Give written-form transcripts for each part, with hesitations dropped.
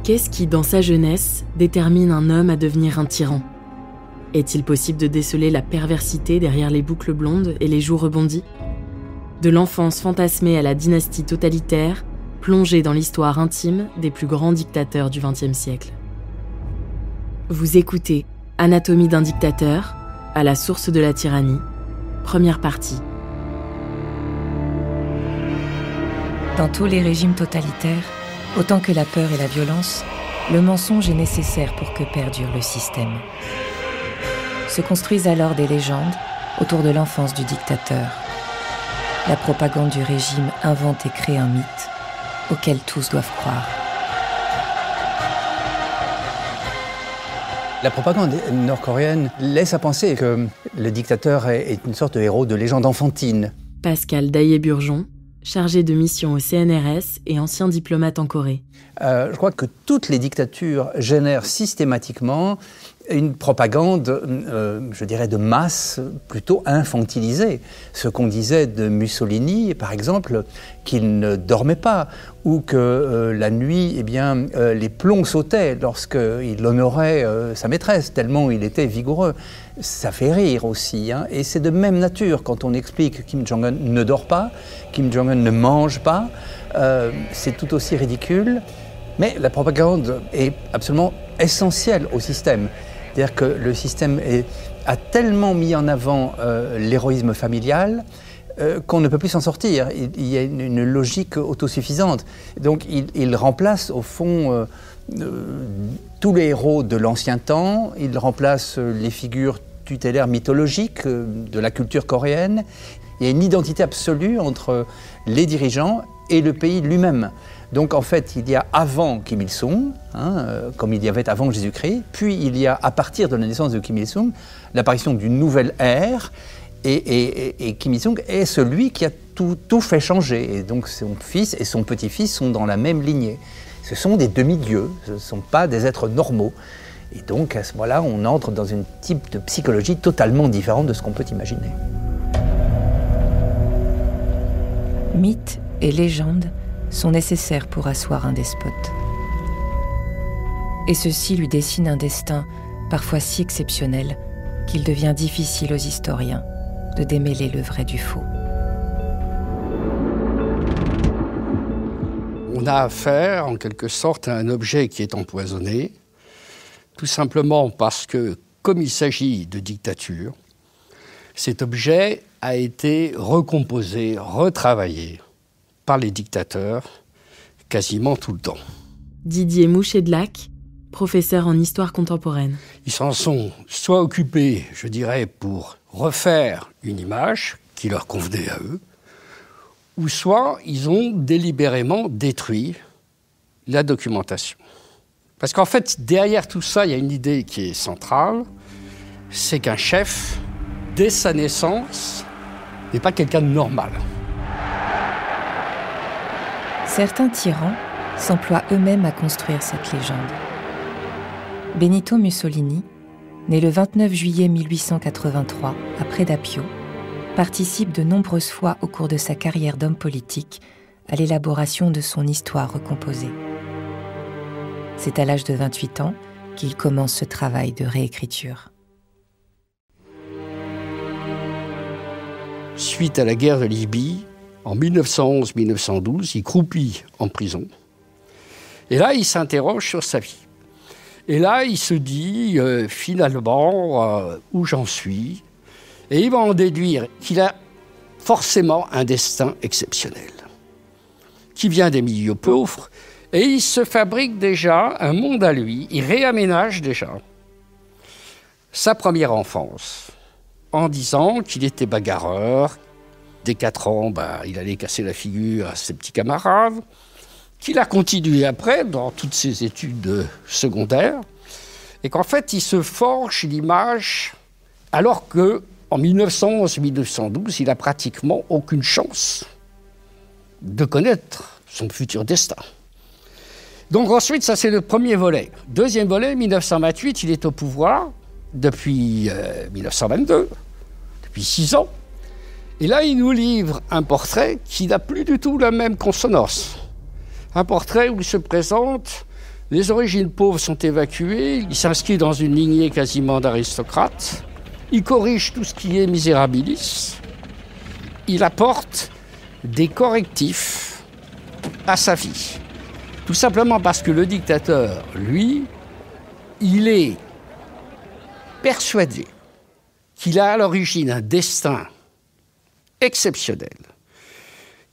Qu'est-ce qui, dans sa jeunesse, détermine un homme à devenir un tyran ? Est-il possible de déceler la perversité derrière les boucles blondes et les joues rebondies ? De l'enfance fantasmée à la dynastie totalitaire, plongée dans l'histoire intime des plus grands dictateurs du XXe siècle. Vous écoutez Anatomie d'un dictateur, à la source de la tyrannie, première partie. Dans tous les régimes totalitaires, autant que la peur et la violence, le mensonge est nécessaire pour que perdure le système. Se construisent alors des légendes autour de l'enfance du dictateur. La propagande du régime invente et crée un mythe auquel tous doivent croire. La propagande nord-coréenne laisse à penser que le dictateur est une sorte de héros de légende enfantine. Pascal Daillé-Burgeon, chargé de mission au CNRS et ancien diplomate en Corée. Je crois que toutes les dictatures génèrent systématiquement une propagande, je dirais, de masse plutôt infantilisée. Ce qu'on disait de Mussolini, par exemple, qu'il ne dormait pas, ou que la nuit, les plombs sautaient lorsqu'il honorait sa maîtresse, tellement il était vigoureux. Ça fait rire aussi, hein. Et c'est de même nature quand on explique que Kim Jong-un ne dort pas, Kim Jong-un ne mange pas, c'est tout aussi ridicule. Mais la propagande est absolument essentielle au système. C'est-à-dire que le système a tellement mis en avant l'héroïsme familial qu'on ne peut plus s'en sortir. Il y a une logique autosuffisante. Donc il remplace au fond tous les héros de l'ancien temps, il remplace les figures tutélaires mythologiques de la culture coréenne. Il y a une identité absolue entre les dirigeants et le pays lui-même. Donc en fait, il y a avant Kim Il-sung, comme il y avait avant Jésus-Christ, puis il y a, à partir de la naissance de Kim Il-sung, l'apparition d'une nouvelle ère, et Kim Il-sung est celui qui a tout fait changer. Et donc son fils et son petit-fils sont dans la même lignée. Ce sont des demi-dieux, ce ne sont pas des êtres normaux. Et donc à ce moment-là, on entre dans un type de psychologie totalement différente de ce qu'on peut imaginer. Mythes et légendes sont nécessaires pour asseoir un despote. Et ceci lui dessine un destin parfois si exceptionnel qu'il devient difficile aux historiens de démêler le vrai du faux. On a affaire, en quelque sorte, à un objet qui est empoisonné, tout simplement parce que, comme il s'agit de dictature, cet objet a été recomposé, retravaillé par les dictateurs quasiment tout le temps. Didier Mouchedlac, professeur en histoire contemporaine. Ils s'en sont soit occupés, je dirais, pour refaire une image qui leur convenait à eux, ou soit ils ont délibérément détruit la documentation. Parce qu'en fait, derrière tout ça, il y a une idée qui est centrale, c'est qu'un chef, dès sa naissance, n'est pas quelqu'un de normal. Certains tyrans s'emploient eux-mêmes à construire cette légende. Benito Mussolini, né le 29 juillet 1883 à Predapio, participe de nombreuses fois au cours de sa carrière d'homme politique à l'élaboration de son histoire recomposée. C'est à l'âge de 28 ans qu'il commence ce travail de réécriture. Suite à la guerre de Libye, en 1911-1912, il croupit en prison. Et là, il s'interroge sur sa vie. Et là, il se dit, finalement, où j'en suis. Et il va en déduire qu'il a forcément un destin exceptionnel, qui vient des milieux pauvres, et il se fabrique déjà un monde à lui, il réaménage déjà sa première enfance, en disant qu'il était bagarreur. Dès 4 ans, il allait casser la figure à ses petits camarades, qu'il a continué après dans toutes ses études secondaires, et qu'en fait, il se forge l'image, alors qu'en 1911-1912, il n'a pratiquement aucune chance de connaître son futur destin. Donc ensuite, ça c'est le premier volet. Deuxième volet, 1928, il est au pouvoir depuis 1922, depuis 6 ans. Et là, il nous livre un portrait qui n'a plus du tout la même consonance. Un portrait où il se présente Les origines pauvres sont évacuées, il s'inscrit dans une lignée quasiment d'aristocrates, il corrige tout ce qui est misérabilis, il apporte des correctifs à sa vie. Tout simplement parce que le dictateur, lui, il est persuadé qu'il a à l'origine un destin exceptionnel,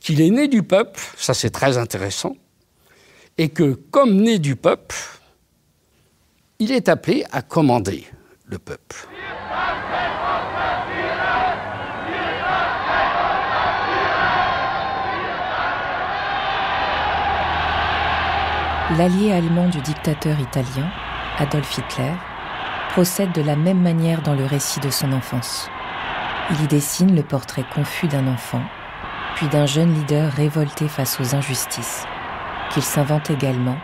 qu'il est né du peuple, ça c'est très intéressant, et que, comme né du peuple, il est appelé à commander le peuple. L'allié allemand du dictateur italien, Adolf Hitler, procède de la même manière dans le récit de son enfance. Il y dessine le portrait confus d'un enfant, puis d'un jeune leader révolté face aux injustices, qu'il s'invente également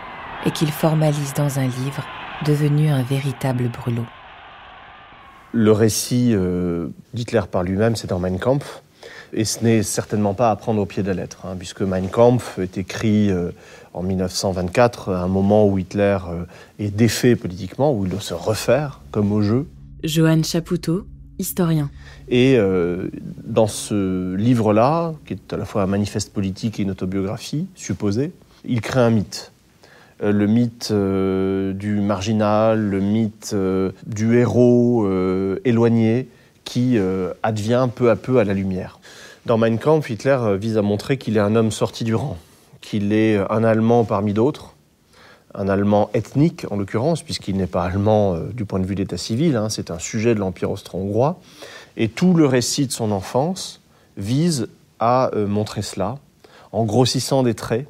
et qu'il formalise dans un livre devenu un véritable brûlot. Le récit d'Hitler par lui-même, c'est dans Mein Kampf, et ce n'est certainement pas à prendre au pied de la lettre, puisque Mein Kampf est écrit en 1924, à un moment où Hitler est défait politiquement, où il doit se refaire, comme au jeu. Johann Chapoutot, historien. Et dans ce livre-là, qui est à la fois un manifeste politique et une autobiographie supposée, il crée un mythe. Le mythe du marginal, le mythe du héros éloigné, qui advient peu à peu à la lumière. Dans Mein Kampf, Hitler vise à montrer qu'il est un homme sorti du rang, qu'il est un Allemand parmi d'autres, un Allemand ethnique en l'occurrence, puisqu'il n'est pas allemand du point de vue d'état civil, c'est un sujet de l'Empire austro-hongrois. Et tout le récit de son enfance vise à montrer cela, en grossissant des traits,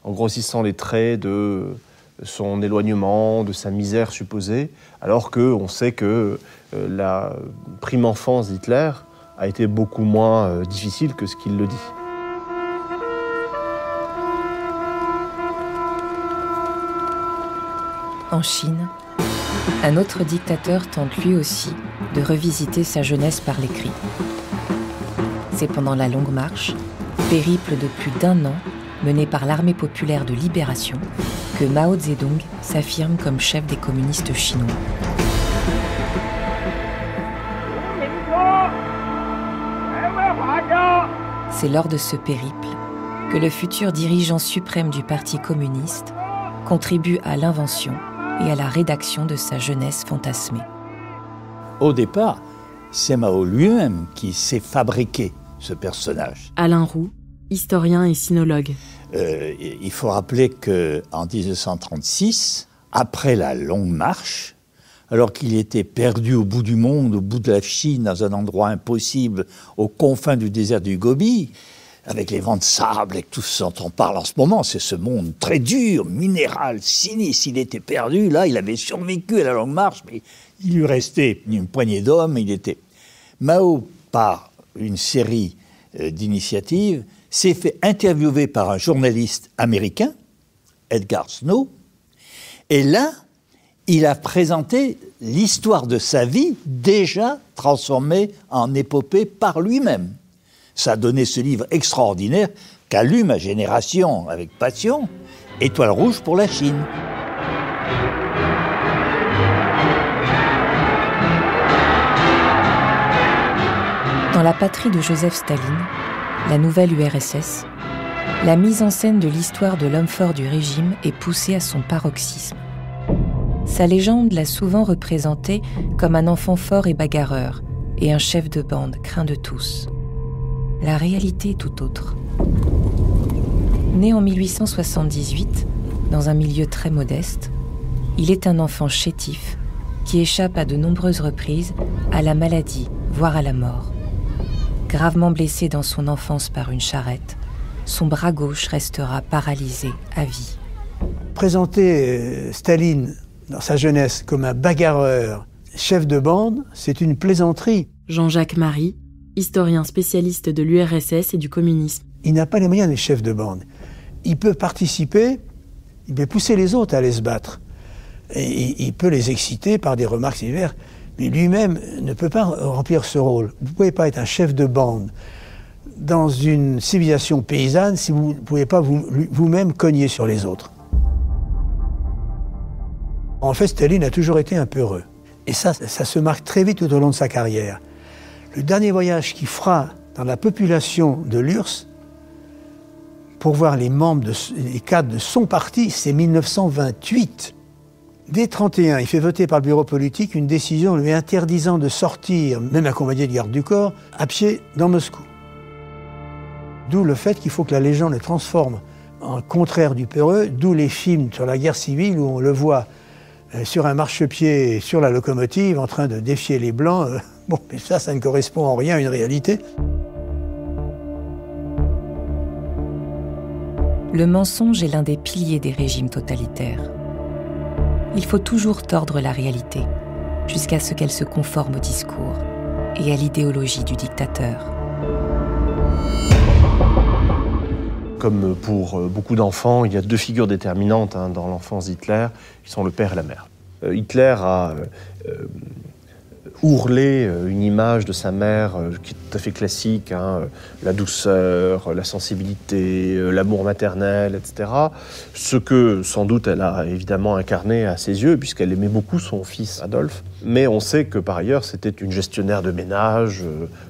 de son éloignement, de sa misère supposée, alors qu'on sait que la prime enfance d'Hitler a été beaucoup moins difficile que ce qu'il le dit. En Chine, un autre dictateur tente lui aussi de revisiter sa jeunesse par l'écrit. C'est pendant la Longue Marche, périple de plus d'1 an, mené par l'armée populaire de libération, que Mao Zedong s'affirme comme chef des communistes chinois. C'est lors de ce périple que le futur dirigeant suprême du Parti communiste contribue à l'invention et à la rédaction de sa jeunesse fantasmée. Au départ, c'est Mao lui-même qui s'est fabriqué ce personnage. Alain Roux, historien et sinologue. Il faut rappeler qu'en 1936, après la Longue Marche, alors qu'il était perdu au bout du monde, au bout de la Chine, dans un endroit impossible, aux confins du désert du Gobi, avec les vents de sable et tout ce dont on parle en ce moment, c'est ce monde très dur, minéral, sinistre. Il était perdu, là, il avait survécu à la Longue Marche, mais il lui restait une poignée d'hommes. Mao, par une série d'initiatives, s'est fait interviewer par un journaliste américain, Edgar Snow, et là, il a présenté l'histoire de sa vie déjà transformée en épopée par lui-même. Ça a donné ce livre extraordinaire qu'a lu ma génération avec passion, Étoile rouge pour la Chine. Dans la patrie de Joseph Staline, la nouvelle URSS, la mise en scène de l'histoire de l'homme fort du régime est poussée à son paroxysme. Sa légende l'a souvent représenté comme un enfant fort et bagarreur, et un chef de bande craint de tous. La réalité est tout autre. Né en 1878, dans un milieu très modeste, il est un enfant chétif qui échappe à de nombreuses reprises à la maladie, voire à la mort. Gravement blessé dans son enfance par une charrette, son bras gauche restera paralysé à vie. Présenter Staline dans sa jeunesse comme un bagarreur, chef de bande, c'est une plaisanterie. Jean-Jacques Marie, historien spécialiste de l'URSS et du communisme. Il n'a pas les moyens des chefs de bande. Il peut participer, il peut pousser les autres à aller se battre. Et il peut les exciter par des remarques sévères, mais lui-même ne peut pas remplir ce rôle. Vous ne pouvez pas être un chef de bande dans une civilisation paysanne si vous ne pouvez pas vous-même cogner sur les autres. En fait, Staline a toujours été un peureux. Et ça se marque très vite tout au long de sa carrière. Le dernier voyage qu'il fera dans la population de l'URSS, pour voir les membres, les cadres de son parti, c'est 1928. Dès 1931, il fait voter par le bureau politique une décision lui interdisant de sortir, même accompagné de garde du corps, à pied dans Moscou. D'où le fait qu'il faut que la légende le transforme en contraire du peureux, d'où les films sur la guerre civile où on le voit sur un marchepied, sur la locomotive, en train de défier les Blancs. Bon, mais ça ne correspond en rien à une réalité. Le mensonge est l'un des piliers des régimes totalitaires. Il faut toujours tordre la réalité, jusqu'à ce qu'elle se conforme au discours et à l'idéologie du dictateur. Comme pour beaucoup d'enfants, il y a deux figures déterminantes dans l'enfance d'Hitler, qui sont le père et la mère. Hitler a ourlé une image de sa mère qui est tout à fait classique, la douceur, la sensibilité, l'amour maternel, etc. Ce que, sans doute, elle a évidemment incarné à ses yeux, puisqu'elle aimait beaucoup son fils Adolphe. Mais on sait que, par ailleurs, c'était une gestionnaire de ménage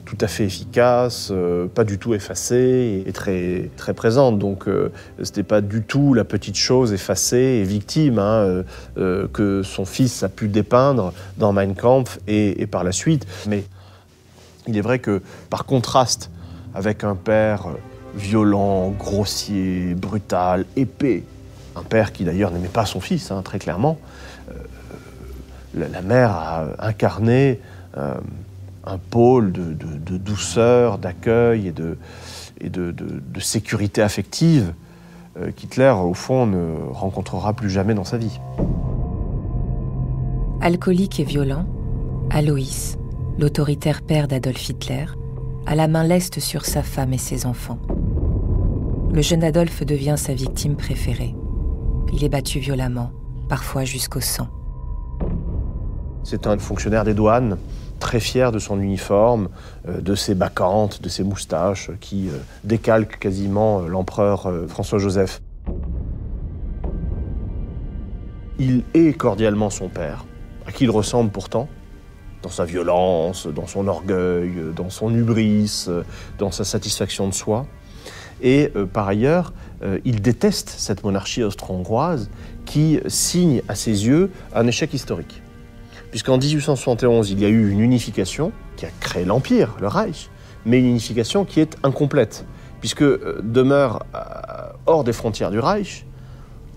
tout à fait efficace, pas du tout effacée et très, très présente. Donc, c'était pas du tout la petite chose effacée et victime que son fils a pu dépeindre dans Mein Kampf et par la suite. Mais il est vrai que, par contraste avec un père violent, grossier, brutal, épais, un père qui d'ailleurs n'aimait pas son fils, très clairement, la mère a incarné un pôle de douceur, d'accueil et de sécurité affective qu'Hitler, au fond, ne rencontrera plus jamais dans sa vie. Alcoolique et violent, Aloïs, l'autoritaire père d'Adolf Hitler, a la main leste sur sa femme et ses enfants. Le jeune Adolphe devient sa victime préférée. Il est battu violemment, parfois jusqu'au sang. C'est un fonctionnaire des douanes, très fier de son uniforme, de ses bacchantes, de ses moustaches, qui décalquent quasiment l'empereur François-Joseph. Il hait cordialement son père, à qui il ressemble pourtant, dans sa violence, dans son orgueil, dans son hubris, dans sa satisfaction de soi. Et par ailleurs, il déteste cette monarchie austro-hongroise qui signe à ses yeux un échec historique. Puisqu'en 1871, il y a eu une unification qui a créé l'Empire, le Reich, mais une unification qui est incomplète, puisque demeurent hors des frontières du Reich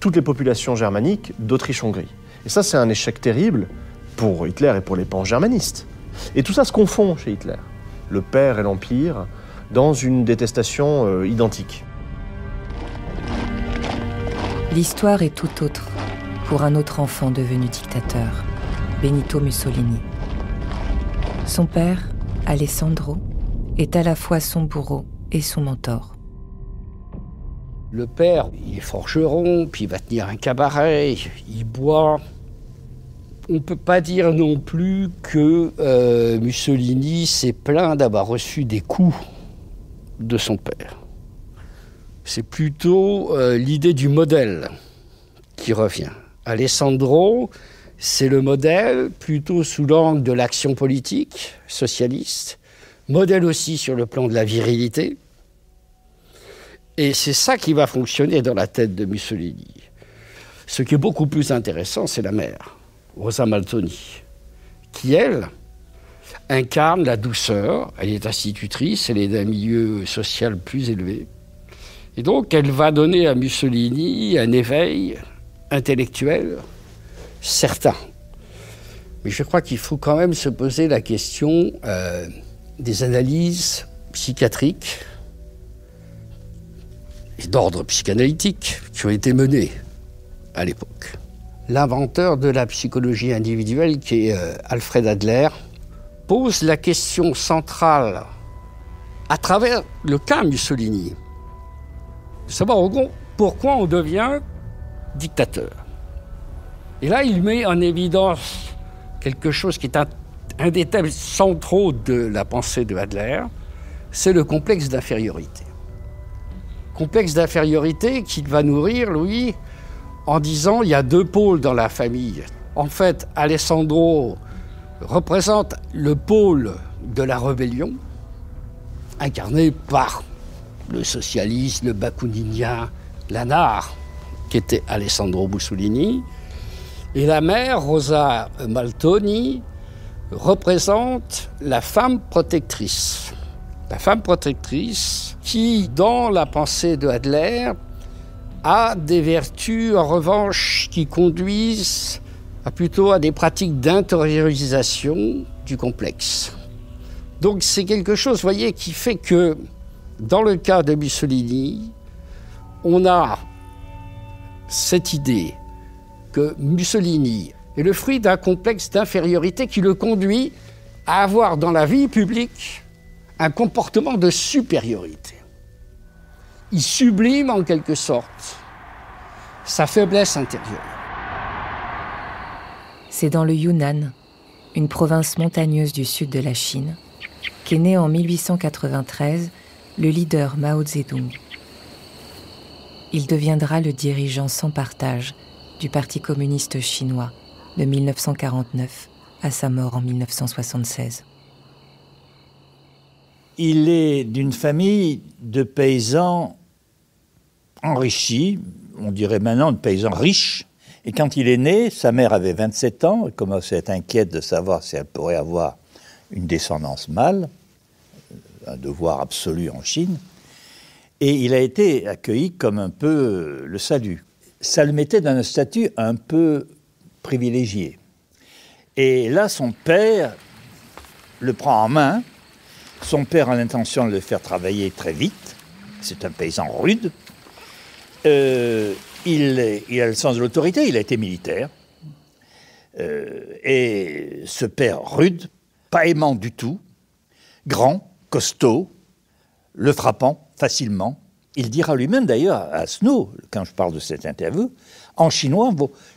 toutes les populations germaniques d'Autriche-Hongrie. Et ça, c'est un échec terrible pour Hitler et pour les pan-germanistes. Et tout ça se confond chez Hitler, le père et l'Empire, dans une détestation identique. L'histoire est tout autre pour un autre enfant devenu dictateur, Benito Mussolini. Son père, Alessandro, est à la fois son bourreau et son mentor. Le père, il est forgeron, puis il va tenir un cabaret, il boit. On ne peut pas dire non plus que Mussolini s'est plaint d'avoir reçu des coups de son père. C'est plutôt l'idée du modèle qui revient. Alessandro, c'est le modèle plutôt sous l'angle de l'action politique socialiste, modèle aussi sur le plan de la virilité. Et c'est ça qui va fonctionner dans la tête de Mussolini. Ce qui est beaucoup plus intéressant, c'est la mère, Rosa Maltoni, qui, elle, incarne la douceur. Elle est institutrice, elle est d'un milieu social plus élevé. Et donc, elle va donner à Mussolini un éveil intellectuel certain. Mais je crois qu'il faut quand même se poser la question des analyses psychiatriques et d'ordre psychanalytique qui ont été menées à l'époque. L'inventeur de la psychologie individuelle, qui est Alfred Adler, pose la question centrale à travers le cas Mussolini. De savoir, au fond, pourquoi on devient dictateur. Et là, il met en évidence quelque chose qui est un des thèmes centraux de la pensée de Adler, c'est le complexe d'infériorité. Complexe d'infériorité qu'il va nourrir, lui, en disant il y a deux pôles dans la famille En fait, Alessandro représente le pôle de la rébellion, incarné par le socialiste, le bakuninien, l'anard, qui était Alessandro Mussolini. Et la mère, Rosa Maltoni, représente la femme protectrice. La femme protectrice qui, dans la pensée de Adler, a des vertus, en revanche, qui conduisent plutôt à des pratiques d'intériorisation du complexe. Donc c'est quelque chose, vous voyez, qui fait que, dans le cas de Mussolini, on a cette idée que Mussolini est le fruit d'un complexe d'infériorité qui le conduit à avoir dans la vie publique un comportement de supériorité. Il sublime en quelque sorte sa faiblesse intérieure. C'est dans le Yunnan, une province montagneuse du sud de la Chine, qu'est né en 1893 le leader Mao Zedong. Il deviendra le dirigeant sans partage du Parti communiste chinois de 1949 à sa mort en 1976. Il est d'une famille de paysans enrichis, on dirait maintenant de paysans riches. Et quand il est né, sa mère avait 27 ans, elle commençait à être inquiète de savoir si elle pourrait avoir une descendance mâle, un devoir absolu en Chine. Et il a été accueilli comme un peu le salut. Ça le mettait dans un statut un peu privilégié. Et là, son père le prend en main. Son père a l'intention de le faire travailler très vite. C'est un paysan rude. Il a le sens de l'autorité, il a été militaire. Et ce père rude, pas aimant du tout, grand, costaud, le frappant facilement. Il dira lui-même d'ailleurs à Snow, quand je parle de cette interview, en chinois,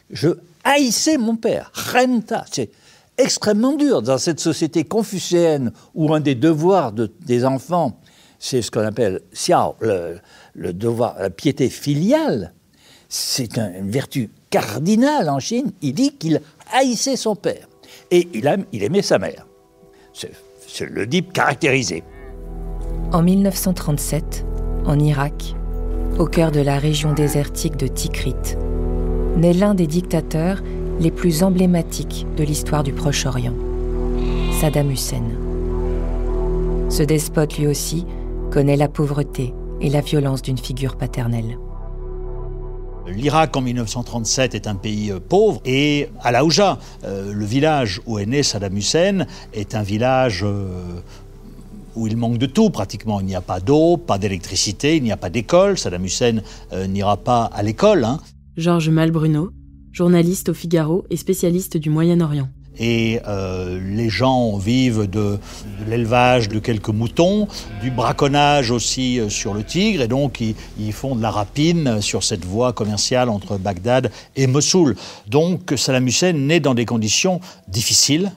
je haïssais mon père, renta. C'est extrêmement dur dans cette société confucéenne où un des devoirs des enfants, c'est ce qu'on appelle xiao, le devoir, la piété filiale. C'est une vertu cardinale en Chine. Il dit qu'il haïssait son père et il aimait sa mère. C'est le type caractérisé. En 1937, en Irak, au cœur de la région désertique de Tikrit, naît l'un des dictateurs les plus emblématiques de l'histoire du Proche-Orient, Saddam Hussein. Ce despote, lui aussi, connaît la pauvreté et la violence d'une figure paternelle. L'Irak en 1937 est un pays pauvre et Al-Aouja, le village où est né Saddam Hussein, est un village où il manque de tout pratiquement. Il n'y a pas d'eau, pas d'électricité, il n'y a pas d'école. Saddam Hussein n'ira pas à l'école. Georges Malbruno, journaliste au Figaro et spécialiste du Moyen-Orient. Et les gens vivent de l'élevage de quelques moutons, du braconnage aussi sur le Tigre, et donc ils font de la rapine sur cette voie commerciale entre Bagdad et Mossoul. Donc Saddam Hussein naît dans des conditions difficiles,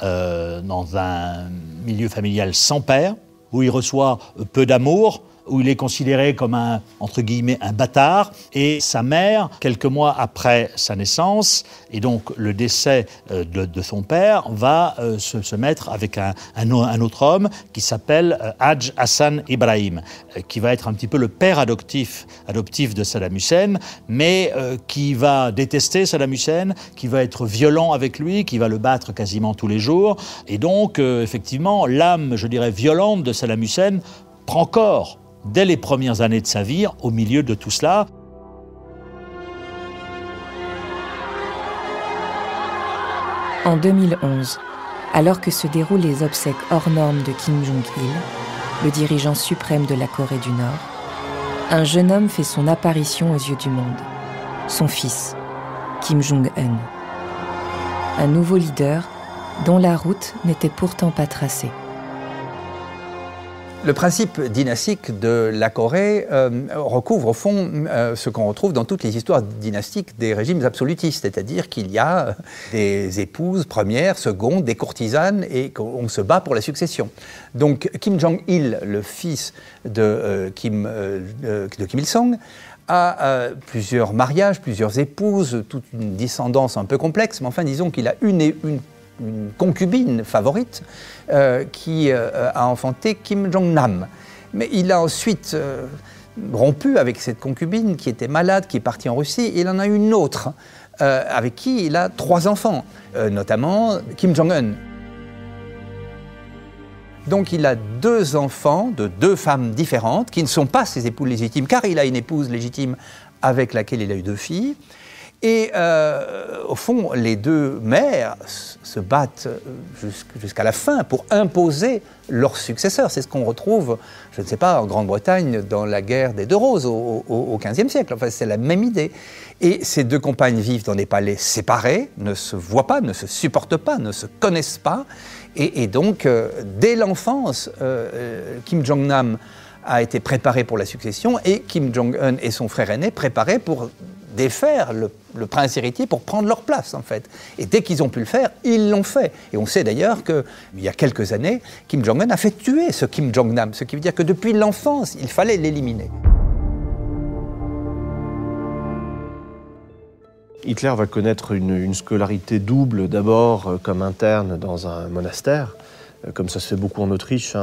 dans un milieu familial sans père, où il reçoit peu d'amour, où il est considéré comme entre guillemets, un bâtard. Et sa mère, quelques mois après sa naissance, et donc le décès de son père, va se mettre avec un autre homme qui s'appelle Hadj Hassan Ibrahim, qui va être un petit peu le père adoptif de Saddam Hussein, mais qui va détester Saddam Hussein, qui va être violent avec lui, qui va le battre quasiment tous les jours. Et donc, effectivement, l'âme, je dirais, violente de Saddam Hussein prend corps dès les premières années de sa vie, au milieu de tout cela. En 2011, alors que se déroulent les obsèques hors normes de Kim Jong-il, le dirigeant suprême de la Corée du Nord, un jeune homme fait son apparition aux yeux du monde, son fils, Kim Jong-un. Un nouveau leader dont la route n'était pourtant pas tracée. Le principe dynastique de la Corée recouvre au fond ce qu'on retrouve dans toutes les histoires dynastiques des régimes absolutistes, c'est-à-dire qu'il y a des épouses premières, secondes, des courtisanes et qu'on se bat pour la succession. Donc Kim Jong-il, le fils de Kim Il-sung, a plusieurs mariages, plusieurs épouses, toute une descendance un peu complexe, mais enfin disons qu'il a une concubine favorite qui a enfanté Kim Jong-nam. Mais il a ensuite rompu avec cette concubine qui était malade, qui est partie en Russie, et il en a une autre avec qui il a 3 enfants, notamment Kim Jong-un. Donc il a 2 enfants de 2 femmes différentes qui ne sont pas ses épouses légitimes, car il a une épouse légitime avec laquelle il a eu 2 filles. Et au fond, les 2 mères se battent jusqu'à la fin pour imposer leurs successeurs. C'est ce qu'on retrouve, je ne sais pas, en Grande-Bretagne dans la guerre des 2 roses au XVe siècle. Enfin, c'est la même idée. Et ces 2 compagnes vivent dans des palais séparés, ne se voient pas, ne se supportent pas, ne se connaissent pas. Et donc, dès l'enfance, Kim Jong-nam a été préparé pour la succession et Kim Jong-un et son frère aîné préparés pour défaire le prince héritier pour prendre leur place, en fait. Et dès qu'ils ont pu le faire, ils l'ont fait. Et on sait d'ailleurs qu'il y a quelques années, Kim Jong-un a fait tuer ce Kim Jong-nam, ce qui veut dire que depuis l'enfance, il fallait l'éliminer. Hitler va connaître une scolarité double, d'abord comme interne dans un monastère, comme ça se fait beaucoup en Autriche,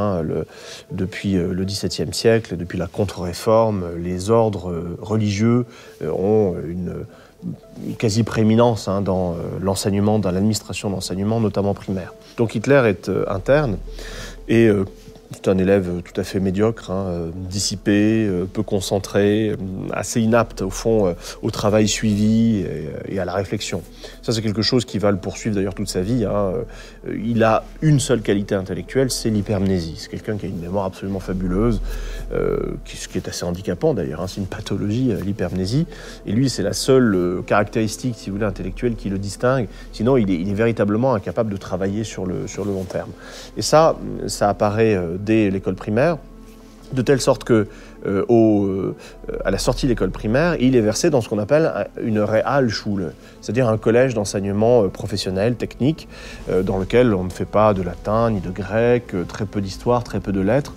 depuis le XVIIe siècle, depuis la contre-réforme, les ordres religieux ont une quasi-prééminence dans l'enseignement, dans l'administration de l'enseignement, notamment primaire. Donc Hitler est interne et c'est un élève tout à fait médiocre, dissipé, peu concentré, assez inapte au fond au travail suivi et à la réflexion. Ça, c'est quelque chose qui va le poursuivre d'ailleurs toute sa vie. Il a une seule qualité intellectuelle, c'est l'hypermnésie. C'est quelqu'un qui a une mémoire absolument fabuleuse, ce qui est assez handicapant d'ailleurs. C'est une pathologie, l'hypermnésie. Et lui, c'est la seule caractéristique, si vous voulez, intellectuelle qui le distingue. Sinon, il est véritablement incapable de travailler sur le long terme. Et ça apparaît dès l'école primaire, de telle sorte que à la sortie de l'école primaire, il est versé dans ce qu'on appelle une Realschule, c'est-à-dire un collège d'enseignement professionnel, technique, dans lequel on ne fait pas de latin ni de grec, très peu d'histoire, très peu de lettres,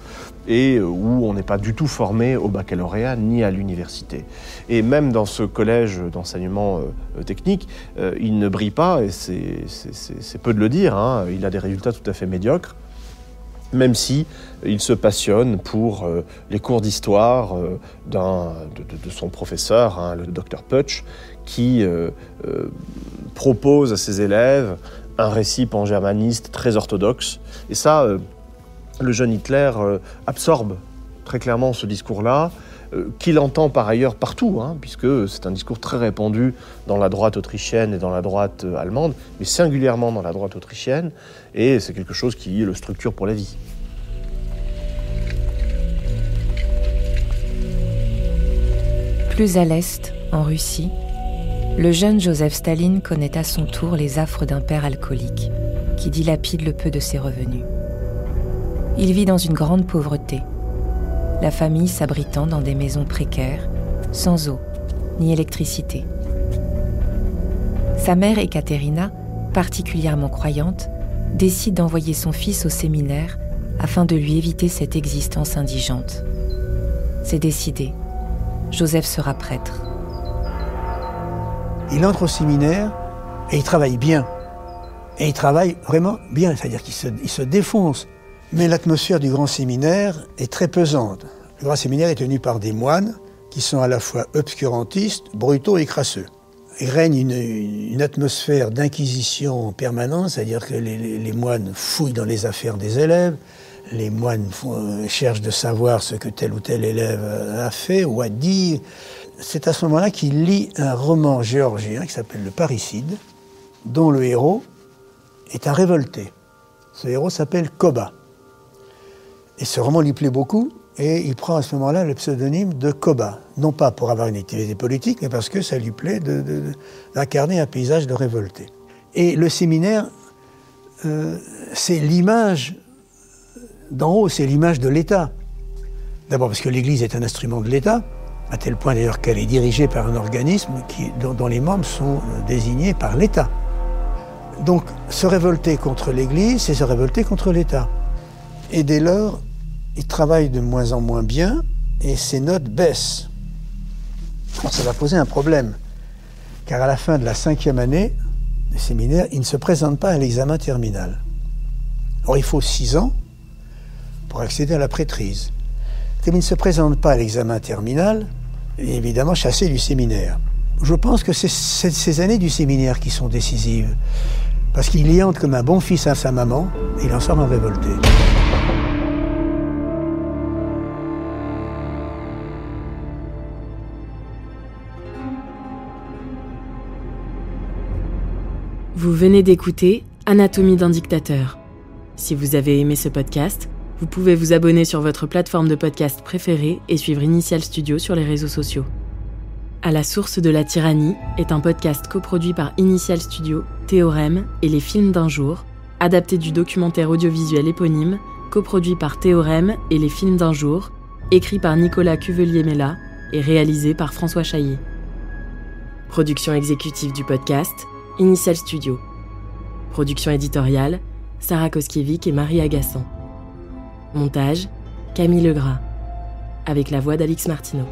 et où on n'est pas du tout formé au baccalauréat ni à l'université. Et même dans ce collège d'enseignement technique, il ne brille pas, et c'est peu de le dire, il a des résultats tout à fait médiocres, même si il se passionne pour les cours d'histoire de son professeur, le docteur Putsch, qui propose à ses élèves un récit pangermaniste très orthodoxe. Et ça, le jeune Hitler absorbe très clairement ce discours-là, qu'il entend par ailleurs partout, puisque c'est un discours très répandu dans la droite autrichienne et dans la droite allemande, mais singulièrement dans la droite autrichienne, et c'est quelque chose qui le structure pour la vie. Plus à l'est, en Russie, le jeune Joseph Staline connaît à son tour les affres d'un père alcoolique qui dilapide le peu de ses revenus. Il vit dans une grande pauvreté, la famille s'abritant dans des maisons précaires, sans eau ni électricité. Sa mère, Ekaterina, particulièrement croyante, décide d'envoyer son fils au séminaire afin de lui éviter cette existence indigente. C'est décidé. Joseph sera prêtre. Il entre au séminaire et il travaille bien. Et il travaille vraiment bien, c'est-à-dire qu'il se défonce. Mais l'atmosphère du grand séminaire est très pesante. Le grand séminaire est tenu par des moines qui sont à la fois obscurantistes, brutaux et crasseux. Il règne une atmosphère d'inquisition permanente, c'est-à-dire que les moines fouillent dans les affaires des élèves, les moines cherchent de savoir ce que tel ou tel élève a fait ou a dit. C'est à ce moment-là qu'il lit un roman géorgien qui s'appelle Le Parricide, dont le héros est un révolté. Ce héros s'appelle Koba. Et ce roman lui plaît beaucoup, et il prend à ce moment-là le pseudonyme de Koba. Non pas pour avoir une activité politique, mais parce que ça lui plaît d'incarner un paysage de révolté. Et le séminaire, c'est l'image d'en haut, c'est l'image de l'État. D'abord parce que l'Église est un instrument de l'État, à tel point d'ailleurs qu'elle est dirigée par un organisme dont les membres sont désignés par l'État. Donc se révolter contre l'Église, c'est se révolter contre l'État. Et dès lors, il travaille de moins en moins bien et ses notes baissent. Alors ça va poser un problème, car à la fin de la 5e année du séminaire, il ne se présente pas à l'examen terminal. Or, il faut 6 ans pour accéder à la prêtrise. Comme il ne se présente pas à l'examen terminal, il est évidemment chassé du séminaire. Je pense que c'est ces années du séminaire qui sont décisives, parce qu'il y entre comme un bon fils à sa maman, et il en sort un révolté. Vous venez d'écouter Anatomie d'un dictateur. Si vous avez aimé ce podcast, vous pouvez vous abonner sur votre plateforme de podcast préférée et suivre Initial Studio sur les réseaux sociaux. À la source de la tyrannie est un podcast coproduit par Initial Studio, Théorème et Les Films d'un jour, adapté du documentaire audiovisuel éponyme, coproduit par Théorème et Les Films d'un jour, écrit par Nicolas Cuvelier-Mella et réalisé par François Chaillet. Production exécutive du podcast, Initial Studio. Production éditoriale, Sarah Koskiewicz et Marie Agassan. Montage, Camille Legras. Avec la voix d'Alix Martineau.